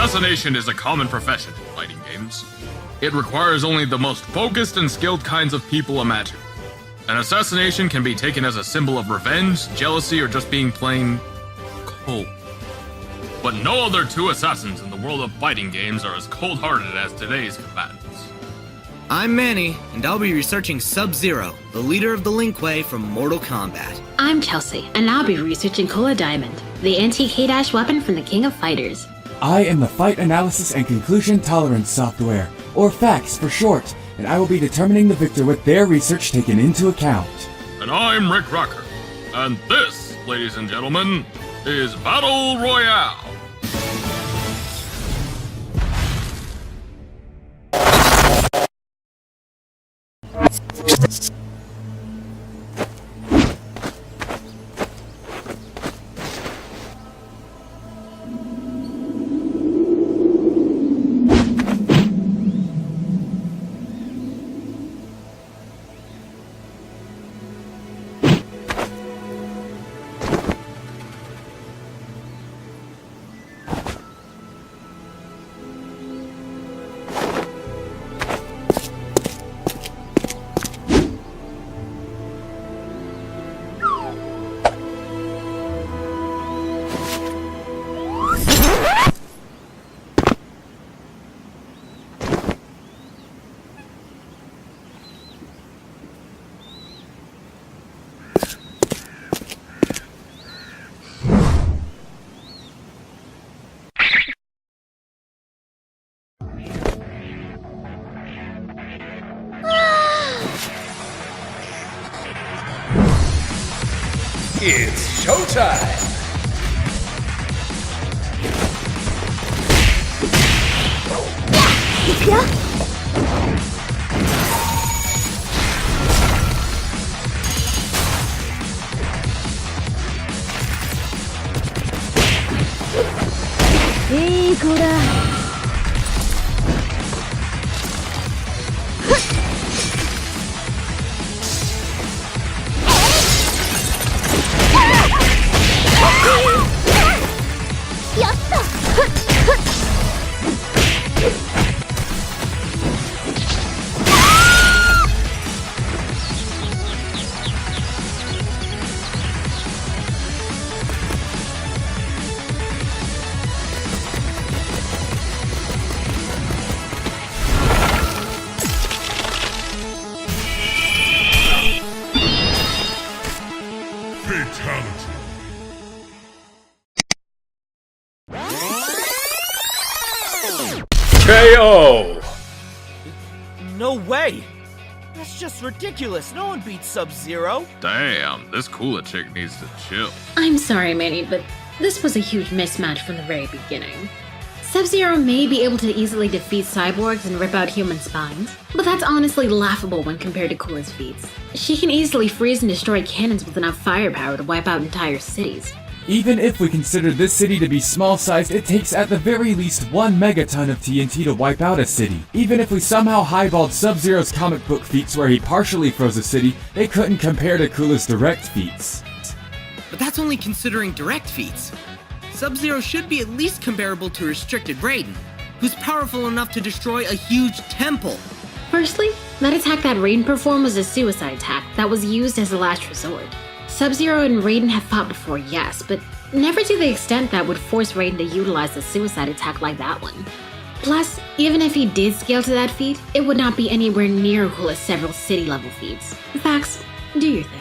Assassination is a common profession in fighting games. It requires only the most focused and skilled kinds of people imaginable. An assassination can be taken as a symbol of revenge, jealousy, or just being plain cold. But no other two assassins in the world of fighting games are as cold-hearted as today's combatants. I'm Manny, and I'll be researching Sub-Zero, the leader of the Linkway from Mortal Kombat. I'm Chelsea, and I'll be researching Kula Diamond, the antique K-Dash weapon from the King of Fighters. I am the Fight Analysis and Conclusion Tolerance software, or FACS for short, and I will be determining the victor with their research taken into account. And I'm Rick Rocker, and this, ladies and gentlemen, is Battle Royale. It's showtime! Hey, Kula! KO! No way! That's just ridiculous. No one beats Sub-Zero. Damn, this Kula chick needs to chill. I'm sorry, Manny, but this was a huge mismatch from the very beginning. Sub-Zero may be able to easily defeat cyborgs and rip out human spines, but that's honestly laughable when compared to Kula's feats. She can easily freeze and destroy cannons with enough firepower to wipe out entire cities. Even if we consider this city to be small-sized, it takes at the very least 1 megaton of TNT to wipe out a city. Even if we somehow highballed Sub-Zero's comic book feats where he partially froze a city, they couldn't compare to Kula's direct feats. But that's only considering direct feats. Sub-Zero should be at least comparable to restricted Raiden, who's powerful enough to destroy a huge temple. Firstly, that attack that Raiden performed was a suicide attack that was used as a last resort. Sub-Zero and Raiden have fought before, yes, but never to the extent that would force Raiden to utilize a suicide attack like that one. Plus, even if he did scale to that feat, it would not be anywhere near Kula's several city-level feats. Fax, do your thing.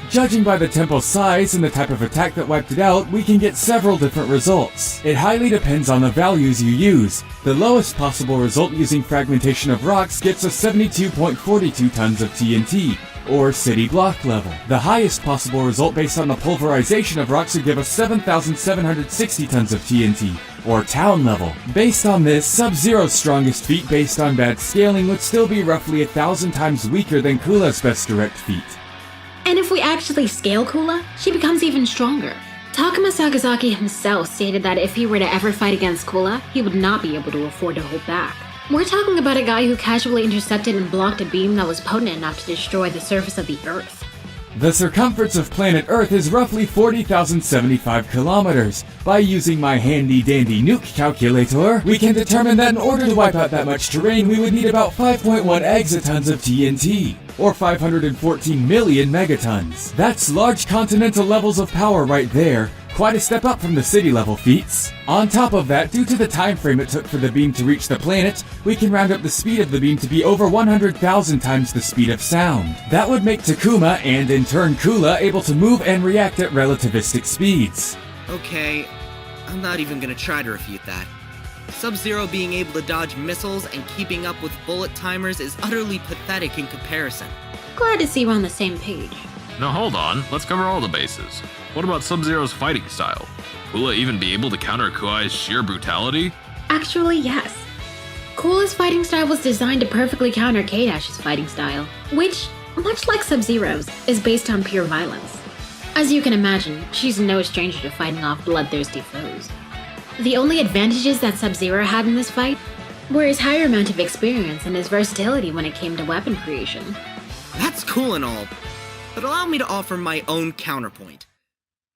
Judging by the temple's size and the type of attack that wiped it out, we can get several different results. It highly depends on the values you use. The lowest possible result using fragmentation of rocks gets us 72.42 tons of TNT, or city block level. The highest possible result based on the pulverization of rocks would give us 7,760 tons of TNT, or town level. Based on this, Sub-Zero's strongest feat based on bad scaling would still be roughly 1,000 times weaker than Kula's best direct feat. And if we actually scale Kula, she becomes even stronger. Takuma Sakazaki himself stated that if he were to ever fight against Kula, he would not be able to afford to hold back. We're talking about a guy who casually intercepted and blocked a beam that was potent enough to destroy the surface of the Earth. The circumference of planet Earth is roughly 40,075 kilometers. By using my handy-dandy nuke calculator, we can determine that in order to wipe out that much terrain, we would need about 5.1 exatons of TNT, or 514 million megatons. That's large continental levels of power right there. Quite a step up from the city-level feats. On top of that, due to the time frame it took for the beam to reach the planet, we can round up the speed of the beam to be over 100,000 times the speed of sound. That would make Takuma, and in turn Kula, able to move and react at relativistic speeds. Okay, I'm not even gonna try to refute that. Sub-Zero being able to dodge missiles and keeping up with bullet timers is utterly pathetic in comparison. Glad to see we're on the same page. Now hold on, let's cover all the bases. What about Sub-Zero's fighting style? Will Kula even be able to counter Kuai's sheer brutality? Actually, yes. Kula's fighting style was designed to perfectly counter K-Dash's fighting style, which, much like Sub-Zero's, is based on pure violence. As you can imagine, she's no stranger to fighting off bloodthirsty foes. The only advantages that Sub-Zero had in this fight were his higher amount of experience and his versatility when it came to weapon creation. That's cool and all, but allow me to offer my own counterpoint.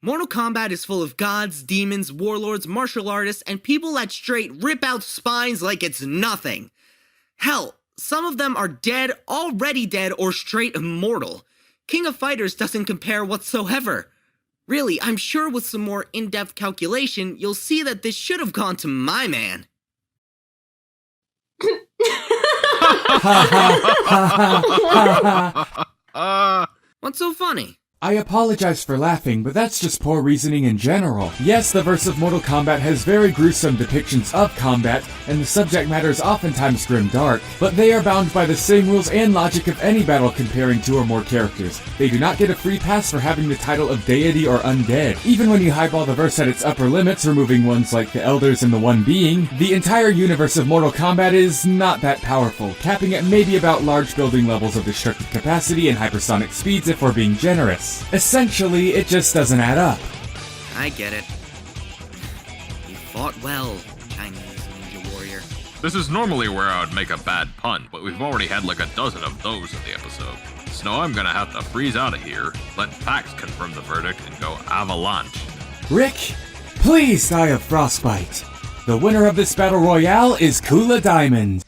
Mortal Kombat is full of gods, demons, warlords, martial artists, and people that straight rip out spines like it's nothing. Hell, some of them are dead, already dead, or straight immortal. King of Fighters doesn't compare whatsoever. Really, I'm sure with some more in-depth calculation, you'll see that this should have gone to my man. What's so funny? I apologize for laughing, but that's just poor reasoning in general. Yes, the verse of Mortal Kombat has very gruesome depictions of combat, and the subject matter is oftentimes grim-dark, but they are bound by the same rules and logic of any battle comparing two or more characters. They do not get a free pass for having the title of deity or undead. Even when you highball the verse at its upper limits, removing ones like the Elders and the One Being, the entire universe of Mortal Kombat is not that powerful, capping at maybe about large building levels of destructive capacity and hypersonic speeds if we're being generous. Essentially, it just doesn't add up. I get it. You fought well, Chinese Ninja Warrior. This is normally where I would make a bad pun, but we've already had like a dozen of those in the episode. So I'm gonna have to freeze out of here, let facts confirm the verdict, and go avalanche. Rick, please die of frostbite. The winner of this battle royale is Kula Diamond.